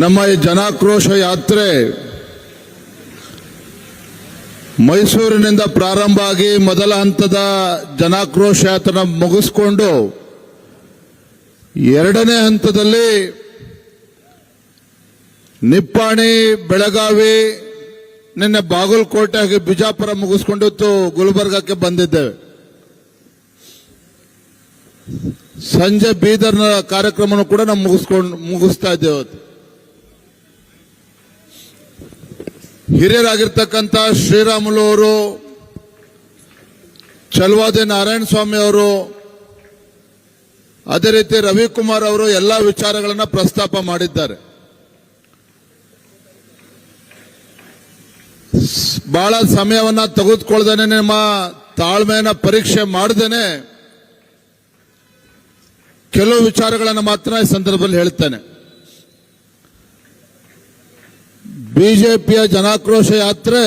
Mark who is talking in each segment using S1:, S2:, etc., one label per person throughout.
S1: ನಮ್ಮ ಈ ಜನಾಕ್ರೋಶ ಯಾತ್ರೆ ಮೈಸೂರಿನಿಂದ ಪ್ರಾರಂಭ ಆಗಿ ಮೊದಲ ಹಂತದ ಜನಾಕ್ರೋಶ ಯಾತ್ರೆ ಮುಗಿಸಿಕೊಂಡು ಎರಡನೇ ಹಂತದಲ್ಲಿ ನಿಪ್ಪಾಣಿ, ಬೆಳಗಾವಿ, ನಿನ್ನೆ ಬಾಗಲಕೋಟೆ ಹಾಗೆ ಬಿಜಾಪುರ ಮುಗಿಸ್ಕೊಂಡಿತ್ತು ಗುಲ್ಬರ್ಗಕ್ಕೆ ಬಂದಿದ್ದೇವೆ. ಸಂಜೆ ಬೀದರ್ನ ಕಾರ್ಯಕ್ರಮ ಕೂಡ ನಾವು ಮುಗಿಸ್ತಾ ಇದ್ದೇವೆ. ಹಿರಿಯರಾಗಿರ್ತಕ್ಕಂಥ ಶ್ರೀರಾಮುಲು ಅವರು, ಚಲವಾದಿ ನಾರಾಯಣ ಸ್ವಾಮಿ ಅವರು, ಅದೇ ರೀತಿ ರವಿಕುಮಾರ್ ಅವರು ಎಲ್ಲ ವಿಚಾರಗಳನ್ನು ಪ್ರಸ್ತಾಪ ಮಾಡಿದ್ದಾರೆ. ಬಹಳ ಸಮಯವನ್ನ ತೆಗೆದುಕೊಳ್ಳದೇನೆ, ನಿಮ್ಮ ತಾಳ್ಮೆಯನ್ನ ಪರೀಕ್ಷೆ ಮಾಡದೇನೆ ಕೆಲವು ವಿಚಾರಗಳನ್ನು ಮಾತ್ರ ಈ ಸಂದರ್ಭದಲ್ಲಿ ಹೇಳ್ತೇನೆ. ಬಿಜೆಪಿಯ ಜನಾಕ್ರೋಶ ಯಾತ್ರೆ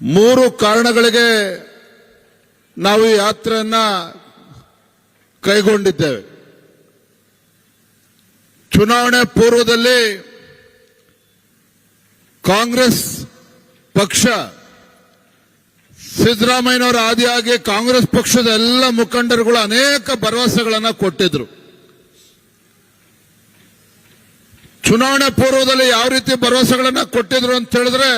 S1: 3 ಕಾರಣಗಳಿಗೆ ನಾವು ಈ ಯಾತ್ರೆಯನ್ನ ಕೈಗೊಂಡಿದ್ದೇವೆ. ಚುನಾವಣೆ ಪೂರ್ವದಲ್ಲಿ ಕಾಂಗ್ರೆಸ್ ಪಕ್ಷ ಸಿದ್ದರಾಮಯ್ಯನವರ ಆದಿಯಾಗಿ ಕಾಂಗ್ರೆಸ್ ಪಕ್ಷದ ಎಲ್ಲ ಮುಖಂಡರುಗಳು ಅನೇಕ ಭರವಸೆಗಳನ್ನು ಕೊಟ್ಟಿದ್ರು. ಚುನಾವಣೆ ಪೂರ್ವದಲ್ಲಿ ಯಾವ ರೀತಿ ಭರವಸೆಗಳನ್ನು ಕೊಟ್ಟಿದ್ರು ಅಂತ ಹೇಳಿದ್ರೆ,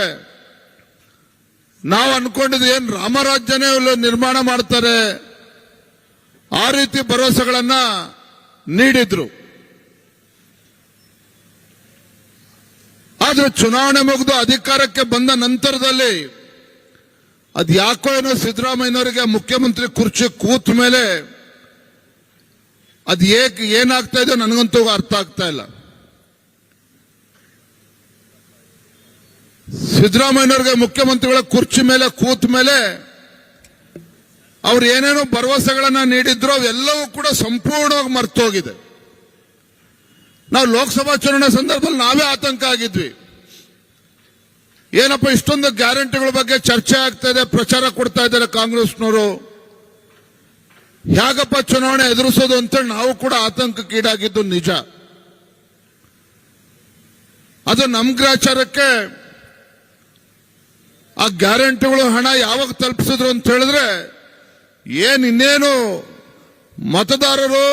S1: ನಾವು ಅನ್ಕೊಂಡಿದ್ದು ಏನ್ ರಾಮರಾಜ್ಯನೇ ನಿರ್ಮಾಣ ಮಾಡ್ತಾರೆ, ಆ ರೀತಿ ಭರವಸೆಗಳನ್ನ ನೀಡಿದ್ರು. ಆದ್ರೆ ಚುನಾವಣೆ ಮುಗಿದು ಅಧಿಕಾರಕ್ಕೆ ಬಂದ ನಂತರದಲ್ಲಿ ಅದು ಯಾಕೋ ಏನೋ ಸಿದ್ದರಾಮಯ್ಯನವರಿಗೆ ಮುಖ್ಯಮಂತ್ರಿ ಕುರ್ಚಿ ಕೂತ ಮೇಲೆ ಅದು ಏನಾಗ್ತಾ ಇದೆಯೋ ನನಗಂತೂ ಅರ್ಥ ಆಗ್ತಾ ಇಲ್ಲ. ಸಿದ್ದರಾಮಯ್ಯನವರಿಗೆ ಮುಖ್ಯಮಂತ್ರಿಗಳ ಕುರ್ಚಿ ಮೇಲೆ ಕೂತ ಮೇಲೆ ಅವ್ರು ಏನೇನೋ ಭರವಸೆಗಳನ್ನ ನೀಡಿದ್ರು ಅವೆಲ್ಲವೂ ಕೂಡ ಸಂಪೂರ್ಣವಾಗಿ ಮರ್ತೋಗಿದೆ. ನಾವು ಲೋಕಸಭಾ ಚುನಾವಣೆ ಸಂದರ್ಭದಲ್ಲಿ ನಾವೇ ಆತಂಕ ಆಗಿದ್ವಿ. ಏನಪ್ಪ ಇಷ್ಟೊಂದು ಗ್ಯಾರಂಟಿಗಳ ಬಗ್ಗೆ ಚರ್ಚೆ ಆಗ್ತಾ ಇದೆ, ಪ್ರಚಾರ ಕೊಡ್ತಾ ಇದ್ದಾರೆ ಕಾಂಗ್ರೆಸ್ನವರು, ಹೇಗಪ್ಪ ಚುನಾವಣೆ ಎದುರಿಸೋದು ಅಂತೇಳಿ ನಾವು ಕೂಡ ಆತಂಕಕ್ಕೀಡಾಗಿದ್ದು ನಿಜ. ಅದು ನಮ್ಮ ಗ್ರಾಚಾರಕ್ಕೆ ಆ ಗ್ಯಾರಂಟಿಗಳು ಹಣ ಯಾವಾಗ ತಲುಪಿಸಿದ್ರು ಅಂತ ಹೇಳಿದ್ರೆ, ಇನ್ನೇನು ಮತದಾರರು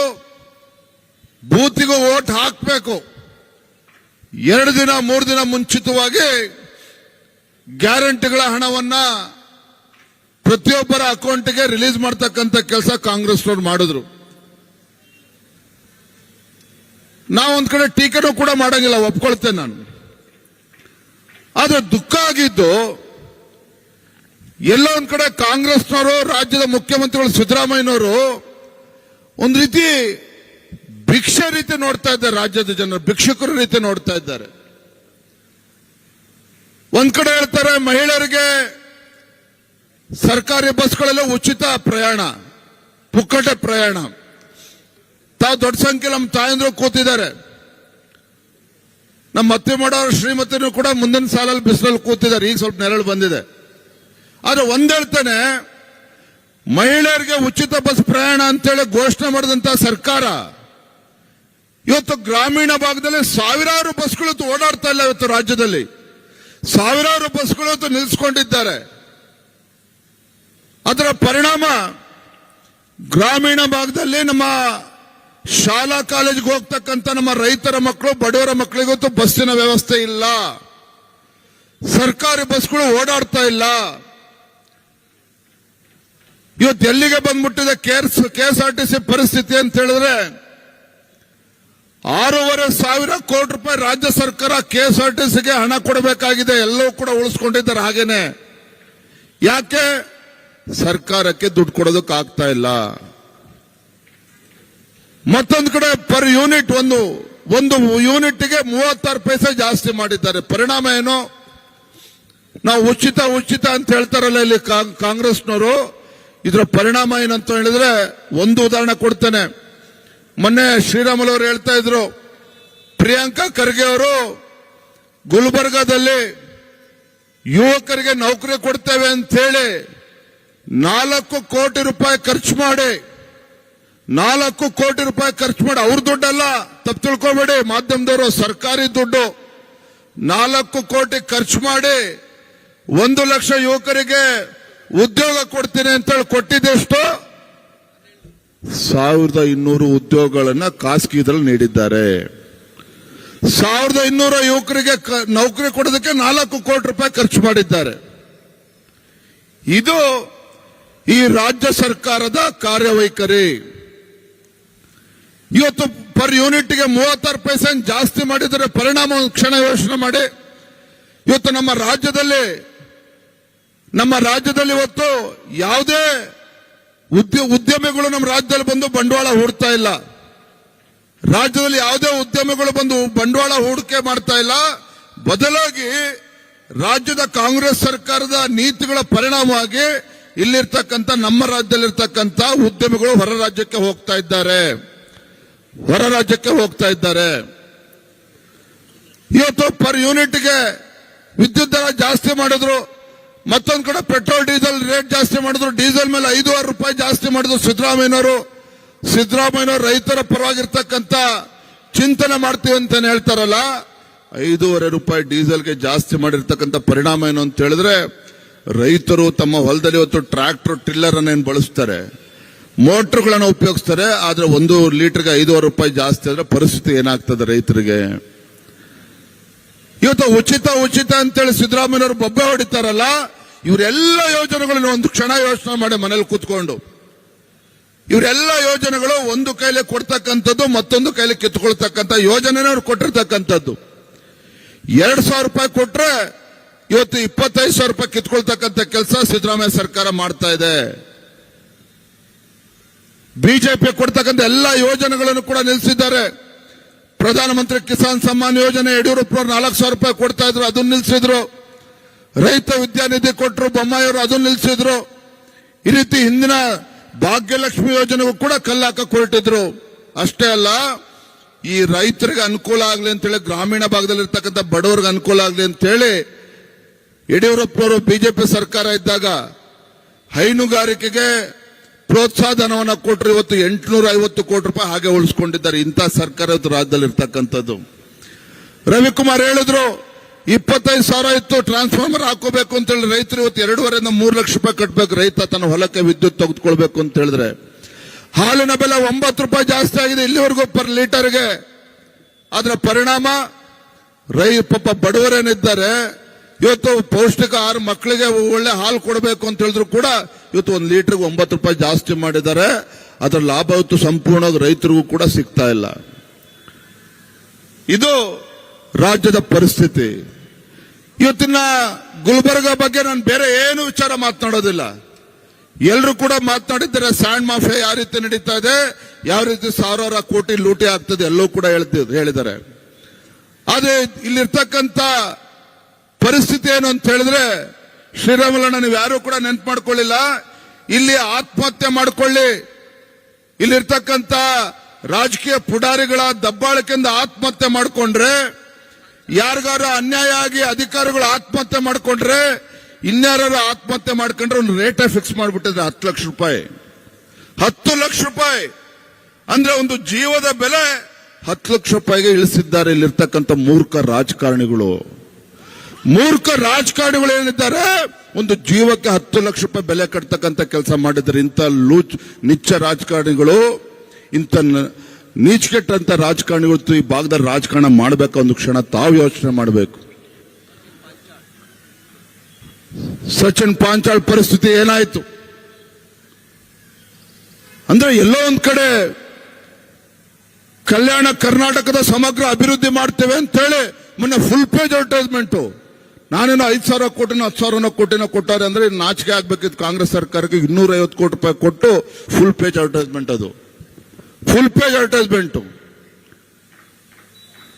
S1: ಬೂತಿಗೂ ವೋಟ್ ಹಾಕಬೇಕು, 2 ದಿನ 3 ದಿನ ಮುಂಚಿತವಾಗಿ ಗ್ಯಾರಂಟಿಗಳ ಹಣವನ್ನ ಪ್ರತಿಯೊಬ್ಬರ ಅಕೌಂಟ್ಗೆ ರಿಲೀಸ್ ಮಾಡತಕ್ಕಂಥ ಕೆಲಸ ಕಾಂಗ್ರೆಸ್ನವರು ಮಾಡಿದ್ರು. ನಾವು ಒಂದ್ ಕಡೆ ಟೀಕೆನೂ ಕೂಡ ಮಾಡಂಗಿಲ್ಲ, ಒಪ್ಕೊಳ್ತೇನೆ ನಾನು. ಆದ್ರೆ ದುಃಖ ಆಗಿದ್ದು, ಎಲ್ಲ ಒಂದ್ ಕಡೆ ಕಾಂಗ್ರೆಸ್ನವರು, ರಾಜ್ಯದ ಮುಖ್ಯಮಂತ್ರಿಗಳು ಸಿದ್ದರಾಮಯ್ಯನವರು ಒಂದ್ ರೀತಿ ಭಿಕ್ಷೆ ರೀತಿ ನೋಡ್ತಾ ಇದ್ದಾರೆ, ರಾಜ್ಯದ ಜನರು ಭಿಕ್ಷುಕರ ರೀತಿ ನೋಡ್ತಾ ಇದ್ದಾರೆ. ಒಂದ್ ಕಡೆ ಹೇಳ್ತಾರೆ ಮಹಿಳೆಯರಿಗೆ ಸರ್ಕಾರಿ ಬಸ್ಗಳಲ್ಲಿ ಉಚಿತ ಪ್ರಯಾಣ, ಪುಕ್ಕಟೆ ಪ್ರಯಾಣ. ತಾವು ದೊಡ್ಡ ಸಂಖ್ಯೆ ನಮ್ಮ ತಾಯಂದ್ರು ಕೂತಿದ್ದಾರೆ. ನಮ್ಮ ಅತ್ತೆ ಮಾಡೋರು ಶ್ರೀಮತಿನೂ ಕೂಡ ಮುಂದಿನ ಸಾಲಲ್ಲಿ ಬಿಸಿಲಲ್ಲಿ ಕೂತಿದ್ದಾರೆ. ಈಗ ಸ್ವಲ್ಪ ನೆರಳು ಬಂದಿದೆ. ಆದ್ರೆ ಒಂದ್ ಹೇಳ್ತಾನೆ, ಮಹಿಳೆಯರಿಗೆ ಉಚಿತ ಬಸ್ ಪ್ರಯಾಣ ಅಂತೇಳಿ ಘೋಷಣೆ ಮಾಡಿದಂತ ಸರ್ಕಾರ ಇವತ್ತು ಗ್ರಾಮೀಣ ಭಾಗದಲ್ಲಿ ಸಾವಿರಾರು ಬಸ್ಗಳು ಓಡಾಡ್ತಾ ಇಲ್ಲ. ಇವತ್ತು ರಾಜ್ಯದಲ್ಲಿ ಸಾವಿರಾರು ಬಸ್ಗಳು ನಿಲ್ಲಿಸಿಕೊಂಡಿದ್ದಾರೆ. ಅದರ ಪರಿಣಾಮ ಗ್ರಾಮೀಣ ಭಾಗದಲ್ಲಿ ನಮ್ಮ ಶಾಲಾ ಕಾಲೇಜಿಗೆ ಹೋಗ್ತಕ್ಕಂಥ ನಮ್ಮ ರೈತರ ಮಕ್ಕಳು, ಬಡವರ ಮಕ್ಕಳಿಗಂತೂ ಬಸ್ಸಿನ ವ್ಯವಸ್ಥೆ ಇಲ್ಲ, ಸರ್ಕಾರಿ ಬಸ್ಗಳು ಓಡಾಡ್ತಾ ಇಲ್ಲ. ಇವತ್ತು ಎಲ್ಲಿಗೆ ಬಂದ್ಬಿಟ್ಟಿದೆ ಕೆಎಸ್ಆರ್ಟಿಸಿ ಪರಿಸ್ಥಿತಿ ಅಂತ ಹೇಳಿದ್ರೆ, 6,500 ಕೋಟಿ ರೂಪಾಯಿ ರಾಜ್ಯ ಸರ್ಕಾರ ಕೆಎಸ್ಆರ್ಟಿಸಿಗೆ ಹಣ ಕೊಡಬೇಕಾಗಿದೆ. ಎಲ್ಲವೂ ಕೂಡ ಉಳಿಸ್ಕೊಂಡಿದ್ದಾರೆ ಹಾಗೇನೆ. ಯಾಕೆ? ಸರ್ಕಾರಕ್ಕೆ ದುಡ್ಡು ಕೊಡೋದಕ್ಕಾಗ್ತಾ ಇಲ್ಲ. ಮತ್ತೊಂದು ಕಡೆ ಪರ್ ಯೂನಿಟ್ ಒಂದು ಯೂನಿಟ್ಗೆ 36 ಪೈಸೆ ಜಾಸ್ತಿ ಮಾಡಿದ್ದಾರೆ. ಪರಿಣಾಮ ಏನು? ನಾವು ಉಚಿತ ಅಂತ ಹೇಳ್ತಾರಲ್ಲ ಇಲ್ಲಿ ಕಾಂಗ್ರೆಸ್ನವರು, ಇದರ ಪರಿಣಾಮ ಏನಂತ ಹೇಳಿದ್ರೆ ಒಂದು ಉದಾಹರಣೆ ಕೊಡ್ತೇನೆ. ಮೊನ್ನೆ ಶ್ರೀರಾಮುಲು ಅವರು ಹೇಳ್ತಾ ಇದ್ರು, ಪ್ರಿಯಾಂಕಾ ಖರ್ಗೆ ಅವರು ಗುಲ್ಬರ್ಗಾದಲ್ಲಿ ಯುವಕರಿಗೆ ನೌಕರಿ ಕೊಡ್ತೇವೆ ಅಂತ ಹೇಳಿ 4 ಕೋಟಿ ರೂಪಾಯಿ ಖರ್ಚು ಮಾಡಿ 4 ಕೋಟಿ ರೂಪಾಯಿ ಖರ್ಚು ಮಾಡಿ, ಅವ್ರ ದುಡ್ಡಲ್ಲ, ತಪ್ಪು ತಿಳ್ಕೊಬೇಡಿ ಮಾಧ್ಯಮದವರು, ಸರ್ಕಾರಿ ದುಡ್ಡು 4 ಕೋಟಿ ಖರ್ಚು ಮಾಡಿ 1 ಲಕ್ಷ ಯುವಕರಿಗೆ ಉದ್ಯೋಗ ಕೊಡ್ತೀನಿ ಅಂತೇಳಿ ಕೊಟ್ಟಿದ್ದೆಷ್ಟು 1200 ಉದ್ಯೋಗಗಳನ್ನ ಖಾಸಗಿದಲ್ಲಿ ನೀಡಿದ್ದಾರೆ. 1200 ಯುವಕರಿಗೆ ನೌಕರಿ ಕೊಡೋದಕ್ಕೆ 4 ಕೋಟಿ ರೂಪಾಯಿ ಖರ್ಚು ಮಾಡಿದ್ದಾರೆ. ಇದು ಈ ರಾಜ್ಯ ಸರ್ಕಾರದ ಕಾರ್ಯವೈಖರಿ. ಇವತ್ತು ಪರ್ ಯೂನಿಟ್ಗೆ 36 ಪೈಸೆ ಜಾಸ್ತಿ ಮಾಡಿದರೆ ಪರಿಣಾಮ ಕ್ಷಣ ಯೋಚನೆ ಮಾಡಿ. ಇವತ್ತು ನಮ್ಮ ರಾಜ್ಯದಲ್ಲಿ ಇವತ್ತು ಯಾವುದೇ ಉದ್ಯಮಿಗಳು ನಮ್ಮ ರಾಜ್ಯದಲ್ಲಿ ಬಂದು ಬಂಡವಾಳ ಹೂಡ್ತಾ ಇಲ್ಲ. ರಾಜ್ಯದಲ್ಲಿ ಯಾವುದೇ ಉದ್ಯಮಿಗಳು ಬಂದು ಬಂಡವಾಳ ಹೂಡಿಕೆ ಮಾಡ್ತಾ ಇಲ್ಲ. ಬದಲಾಗಿ ರಾಜ್ಯದ ಕಾಂಗ್ರೆಸ್ ಸರ್ಕಾರದ ನೀತಿಗಳ ಪರಿಣಾಮವಾಗಿ ಇಲ್ಲಿರ್ತಕ್ಕಂಥ ನಮ್ಮ ರಾಜ್ಯದಲ್ಲಿರ್ತಕ್ಕಂಥ ಉದ್ಯಮಿಗಳು ಹೊರ ರಾಜ್ಯಕ್ಕೆ ಹೋಗ್ತಾ ಇದ್ದಾರೆ. ಇವತ್ತು ಪರ್ ಯೂನಿಟ್ಗೆ ವಿದ್ಯುತ್ ದರ ಜಾಸ್ತಿ ಮಾಡಿದ್ರು, ಮತ್ತೊಂದು ಕಡೆ ಪೆಟ್ರೋಲ್ ಡೀಸೆಲ್ ರೇಟ್ ಜಾಸ್ತಿ ಮಾಡಿದ್ರು, ಡೀಸೆಲ್ ಮೇಲೆ 5.5 ರೂಪಾಯಿ ಜಾಸ್ತಿ ಮಾಡಿದ್ರು ಸಿದ್ದರಾಮಯ್ಯನವರು ರೈತರ ಪರವಾಗಿರ್ತಕ್ಕಂಥ ಚಿಂತನೆ ಮಾಡ್ತೀವಿ ಅಂತ ಹೇಳ್ತಾರಲ್ಲ. 5.5 ರೂಪಾಯಿ ಡೀಸೆಲ್ಗೆ ಜಾಸ್ತಿ ಮಾಡಿರ್ತಕ್ಕಂಥ ಪರಿಣಾಮ ಏನು ಅಂತ ಹೇಳಿದ್ರೆ, ರೈತರು ತಮ್ಮ ಹೊಲದಲ್ಲಿ ಇವತ್ತು ಟ್ರ್ಯಾಕ್ಟರ್ ಟಿಲ್ಲರ್ ಅನ್ನೇನು ಬಳಸ್ತಾರೆ, ಮೋಟರ್ಗಳನ್ನು ಉಪಯೋಗಿಸ್ತಾರೆ. ಆದ್ರೆ 1 ಲೀಟರ್ಗೆ 5.5 ರೂಪಾಯಿ ಜಾಸ್ತಿ ಆದ್ರೆ ಪರಿಸ್ಥಿತಿ ಏನಾಗ್ತದೆ ರೈತರಿಗೆ? ಇವತ್ತು ಉಚಿತ ಅಂತೇಳಿ ಸಿದ್ದರಾಮಯ್ಯನವರು ಬೊಬ್ಬೆ ಹೊಡಿತಾರಲ್ಲ, ಇವರೆಲ್ಲ ಯೋಜನೆಗಳನ್ನು ಒಂದು ಕ್ಷಣ ಯೋಚನೆ ಮಾಡಿ ಮನೇಲಿ ಕೂತ್ಕೊಂಡು, ಇವರೆಲ್ಲ ಯೋಜನೆಗಳು ಒಂದು ಕೈಲಿ ಕೊಡ್ತಕ್ಕಂಥದ್ದು, ಮತ್ತೊಂದು ಕೈಲಿ ಕಿತ್ಕೊಳ್ತಕ್ಕಂಥ ಯೋಜನೆನೇ ಅವ್ರು ಕೊಟ್ಟಿರ್ತಕ್ಕಂಥದ್ದು. 2,000 ರೂಪಾಯಿ ಕೊಟ್ರೆ ಇವತ್ತು 25,000 ರೂಪಾಯಿ ಕಿತ್ಕೊಳ್ತಕ್ಕಂಥ ಕೆಲಸ ಸಿದ್ದರಾಮಯ್ಯ ಸರ್ಕಾರ ಮಾಡ್ತಾ ಇದೆ. ಬಿಜೆಪಿ ಕೊಡ್ತಕ್ಕಂಥ ಎಲ್ಲ ಯೋಜನೆಗಳನ್ನು ಕೂಡ ನಿಲ್ಲಿಸಿದ್ದಾರೆ. ಪ್ರಧಾನಮಂತ್ರಿ ಕಿಸಾನ್ ಸಮ್ಮಾನ್ ಯೋಜನೆ ಯಡಿಯೂರಪ್ಪನವರು 4,000 ರೂಪಾಯಿ ಕೊಡ್ತಾ ಇದ್ರು, ಅದನ್ನ ನಿಲ್ಲಿಸಿದ್ರು. ರೈತ ವಿದ್ಯಾನಿಧಿ ಕೊಟ್ಟರು ಬೊಮ್ಮಾಯಿಯವರು, ಅದನ್ನ ನಿಲ್ಲಿಸಿದ್ರು. ಈ ರೀತಿ ಹಿಂದಿನ ಭಾಗ್ಯಲಕ್ಷ್ಮಿ ಯೋಜನೆಗೂ ಕೂಡ ಕಲ್ಲಾಕ ಹೊರಟಿದ್ರು. ಅಷ್ಟೇ ಅಲ್ಲ, ಈ ರೈತರಿಗೆ ಅನುಕೂಲ ಆಗಲಿ ಅಂತೇಳಿ, ಗ್ರಾಮೀಣ ಭಾಗದಲ್ಲಿರ್ತಕ್ಕಂಥ ಬಡವರಿಗೆ ಅನುಕೂಲ ಆಗಲಿ ಅಂತೇಳಿ ಯಡಿಯೂರಪ್ಪನವರು ಬಿಜೆಪಿ ಸರ್ಕಾರ ಇದ್ದಾಗ ಹೈನುಗಾರಿಕೆಗೆ ಪ್ರೋತ್ಸಾಹ ಧನವನ್ನು ಕೊಟ್ಟರು. ಇವತ್ತು 850 ಕೋಟಿ ರೂಪಾಯಿ ಹಾಗೆ ಉಳಿಸ್ಕೊಂಡಿದ್ದಾರೆ. ಇಂಥ ಸರ್ಕಾರ ಇವತ್ತು ರಾಜ್ಯದಲ್ಲಿ ಇರ್ತಕ್ಕಂಥದ್ದು. ರವಿಕುಮಾರ್ ಹೇಳಿದ್ರು 25,000 ಇತ್ತು, ಟ್ರಾನ್ಸ್ಫಾರ್ಮರ್ ಹಾಕೋಬೇಕು ಅಂತ ಹೇಳಿ ರೈತರು ಇವತ್ತು 2.5 3 ಲಕ್ಷ ರೂಪಾಯಿ ಕಟ್ಟಬೇಕು. ರೈತ ತನ್ನ ಹೊಲಕ್ಕೆ ವಿದ್ಯುತ್ ತೆಗೆದುಕೊಳ್ಬೇಕು ಅಂತ ಹೇಳಿದ್ರೆ, ಹಾಲಿನ ಬೆಲೆ 9 ರೂಪಾಯಿ ಜಾಸ್ತಿ ಆಗಿದೆ ಇಲ್ಲಿವರೆಗೂ ಪರ್ ಲೀಟರ್ಗೆ. ಅದರ ಪರಿಣಾಮ ಪಾಪ ಬಡವರೇನಿದ್ದಾರೆ ಇವತ್ತು ಪೌಷ್ಟಿಕ ಆಹಾರ ಮಕ್ಕಳಿಗೆ ಒಳ್ಳೆ ಹಾಲು ಕೊಡಬೇಕು ಅಂತ ಹೇಳಿದ್ರು ಕೂಡ ಇವತ್ತು 1 ಲೀಟರ್ಗೆ 9 ರೂಪಾಯಿ ಜಾಸ್ತಿ ಮಾಡಿದ್ದಾರೆ. ಅದರ ಲಾಭ ಇವತ್ತು ಸಂಪೂರ್ಣವಾಗಿ ರೈತರಿಗೂ ಕೂಡ ಸಿಗ್ತಾ ಇಲ್ಲ. ಇದು ರಾಜ್ಯದ ಪರಿಸ್ಥಿತಿ. ಇವತ್ತಿನ ಗುಲ್ಬರ್ಗ ಬಗ್ಗೆ ನಾನು ಬೇರೆ ಏನು ವಿಚಾರ ಮಾತನಾಡೋದಿಲ್ಲ. ಎಲ್ಲರೂ ಕೂಡ ಮಾತನಾಡಿದ್ದಾರೆ. ಸ್ಯಾಂಡ್ ಮಾಫಿಯಾ ಯಾವ ರೀತಿ ನಡೀತಾ ಇದೆ, ಯಾವ ರೀತಿ ಸಾವಿರಾರು ಕೋಟಿ ಲೂಟಿ ಆಗ್ತದೆ, ಎಲ್ಲವೂ ಕೂಡ ಹೇಳಿದ್ದಾರೆ. ಆದ್ರೆ ಇಲ್ಲಿರ್ತಕ್ಕಂಥ ಪರಿಸ್ಥಿತಿ ಏನು ಅಂತ ಹೇಳಿದ್ರೆ, ಶ್ರೀರಾಮುಲಣ್ಣ ನೀವು ಯಾರು ಕೂಡ ನೆನ್ಪು ಮಾಡ್ಕೊಳ್ಳಿಲ್ಲ. ಇಲ್ಲಿ ಆತ್ಮಹತ್ಯೆ ಮಾಡಿಕೊಳ್ಳಿ, ಇಲ್ಲಿರ್ತಕ್ಕಂಥ ರಾಜಕೀಯ ಪುಡಾರಿಗಳ ದಬ್ಬಾಳಿಕೆಯಿಂದ ಆತ್ಮಹತ್ಯೆ ಮಾಡಿಕೊಂಡ್ರೆ, ಯಾರಿಗಾರ ಅನ್ಯಾಯ ಆಗಿ ಅಧಿಕಾರಿಗಳು ಆತ್ಮಹತ್ಯೆ ಮಾಡಿಕೊಂಡ್ರೆ, ಇನ್ಯಾರು ಆತ್ಮಹತ್ಯೆ ಮಾಡ್ಕೊಂಡ್ರೆ ಒಂದು ರೇಟ್ ಫಿಕ್ಸ್ ಮಾಡಿಬಿಟ್ಟಿದ್ರೆ 10 ಲಕ್ಷ ರೂಪಾಯಿ. 10 ಲಕ್ಷ ರೂಪಾಯಿ ಅಂದ್ರೆ ಒಂದು ಜೀವದ ಬೆಲೆ 10 ಲಕ್ಷ ರೂಪಾಯಿಗೆ ಇಳಿಸಿದ್ದಾರೆ ಇಲ್ಲಿರ್ತಕ್ಕಂಥ ಮೂರ್ಖ ರಾಜಕಾರಣಿಗಳು ಏನಿದ್ದಾರೆ, ಒಂದು ಜೀವಕ್ಕೆ 10 ಲಕ್ಷ ರೂಪಾಯಿ ಬೆಲೆ ಕಟ್ತಕ್ಕಂಥ ಕೆಲಸ ಮಾಡಿದ್ದಾರೆ. ಇಂಥ ನಿಚ್ಚ ರಾಜಕಾರಣಿಗಳು, ಇಂಥ ನೀಚಕೆಟ್ಟಂತ ರಾಜಕಾರಣಿಗಳು ಈ ಭಾಗದಲ್ಲಿ ರಾಜಕಾರಣ ಮಾಡಬೇಕು. ಒಂದು ಕ್ಷಣ ತಾವು ಯೋಚನೆ ಮಾಡಬೇಕು. ಸಚಿನ್ ಪಾಂಚಾಳ್ ಪರಿಸ್ಥಿತಿ ಏನಾಯ್ತು ಅಂದ್ರೆ, ಎಲ್ಲೋ ಒಂದ್ ಕಡೆ ಕಲ್ಯಾಣ ಕರ್ನಾಟಕದ ಸಮಗ್ರ ಅಭಿವೃದ್ಧಿ ಮಾಡ್ತೇವೆ ಅಂತ ಹೇಳಿ ಮೊನ್ನೆ ಫುಲ್ ಪೇಜ್ ಅಡ್ವರ್ಟೈಸ್ಮೆಂಟ್, ನಾನೇನೋ 5,000 ಕೋಟಿನೋ 10,000 ಕೋಟಿನೋ ಕೊಟ್ಟಾರೆ ಅಂದ್ರೆ ನಾಚಿಕೆ ಆಗ್ಬೇಕಿತ್ತು ಕಾಂಗ್ರೆಸ್ ಸರ್ಕಾರಕ್ಕೆ. 250 ಕೋಟಿ ರೂಪಾಯಿ ಕೊಟ್ಟು ಫುಲ್ ಪೇಜ್ ಅಡ್ವರ್ಟೈಸ್ಮೆಂಟ್, ಅದು ಫುಲ್ ಪೇಜ್ ಅಡ್ವರ್ಟೈಸ್ಮೆಂಟ್.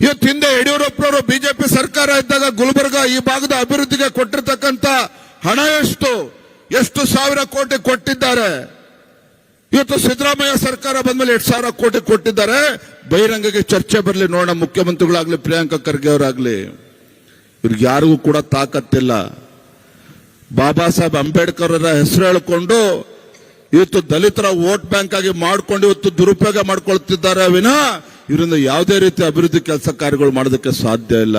S1: ಇವತ್ತು ಹಿಂದೆ ಯಡಿಯೂರಪ್ಪನವರು ಬಿಜೆಪಿ ಸರ್ಕಾರ ಇದ್ದಾಗ ಗುಲ್ಬರ್ಗ ಈ ಭಾಗದ ಅಭಿವೃದ್ಧಿಗೆ ಕೊಟ್ಟಿರ್ತಕ್ಕಂಥ ಹಣ ಎಷ್ಟು ಸಾವಿರ ಕೋಟಿ ಕೊಟ್ಟಿದ್ದಾರೆ. ಇವತ್ತು ಸಿದ್ದರಾಮಯ್ಯ ಸರ್ಕಾರ ಬಂದ್ಮೇಲೆ 8,000 ಕೋಟಿ ಕೊಟ್ಟಿದ್ದಾರೆ. ಬಹಿರಂಗಕ್ಕೆ ಚರ್ಚೆ ಬರಲಿ ನೋಡೋಣ, ಮುಖ್ಯಮಂತ್ರಿಗಳಾಗ್ಲಿ ಪ್ರಿಯಾಂಕಾ ಖರ್ಗೆ ಅವರಾಗ್ಲಿ, ಇವ್ರಿಗೆ ಯಾರಿಗೂ ಕೂಡ ತಾಕತ್ತಿಲ್ಲ. ಬಾಬಾ ಸಾಹೇಬ್ ಅಂಬೇಡ್ಕರ್ ಅವರ ಹೆಸರು ಹೇಳಿಕೊಂಡು ಇವತ್ತು ದಲಿತರ ವೋಟ್ ಬ್ಯಾಂಕ್ ಆಗಿ ಮಾಡ್ಕೊಂಡು ಇವತ್ತು ದುರುಪಯೋಗ ಮಾಡ್ಕೊಳ್ತಿದ್ದಾರೆ ವಿನ ಇವರಿಂದ ಯಾವುದೇ ರೀತಿ ಅಭಿವೃದ್ಧಿ ಕೆಲಸ ಕಾರ್ಯಗಳು ಮಾಡೋದಕ್ಕೆ ಸಾಧ್ಯ ಇಲ್ಲ.